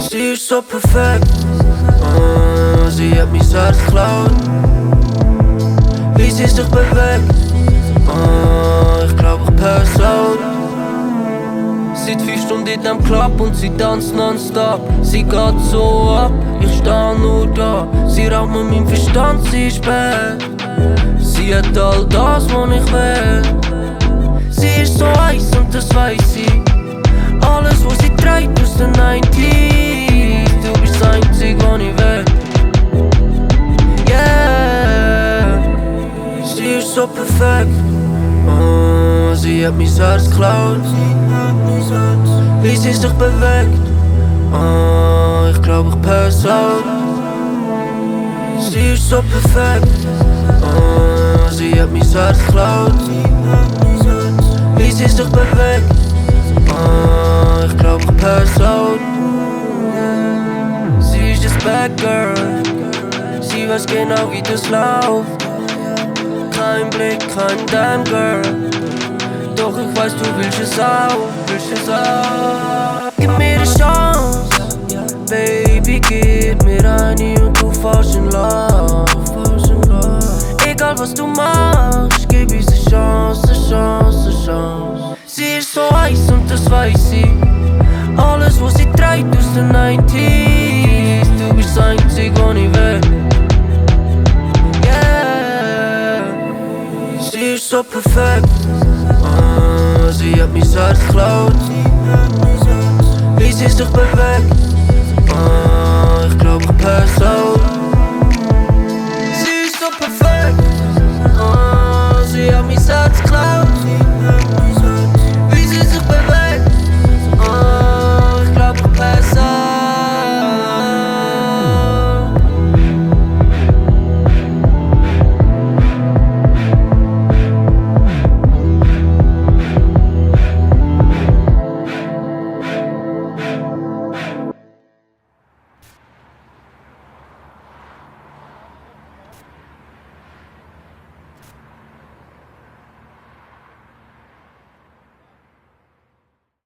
Sie ist so perfekt, sie hat mein Herz geklaut. Wie sie sich bewegt, ich glaub ich pass out. Seit 5 Stunden in dem Club und sie tanzt nonstop. Sie geht so ab, ich steh nur da. Sie raubt mir meinen Verstand, sie ist bad. Sie hat all das, was ich will. Sie ist so heiß und das weiß sie. Alles, was sie trägt aus den 90s. Du bist das Einzige, was ich will. Yeah. Sie ist so perfekt, sie hat mein Herz geklaut. Wie sie sich bewegt, ich glaub ich pass out. Sie ist so perfekt, sie hat mein Herz geklaut. Wie sie sich bewegt, ich glaub ich pass out. Sie ist das Bad Girl, sie weiß genau wie das läuft. Kein Blick, kein Damn Girl, doch ich weiß du willst es auch, Gib mir eine Chance, Baby gib mir eine und du fällst in Love. Egal was du machst, gib uns eine Chance. Sie ist so heiß und das weiß sie. Alles was sie trägt aus den 90s. Du bist das Einzige, was ich will. Yeah. Sie ist so perfekt, sie hat mein Herz geklaut. Wie sie sich bewegt, ich glaub ich pass out. Sie ist so perfekt, sie hat mein Herz geklaut.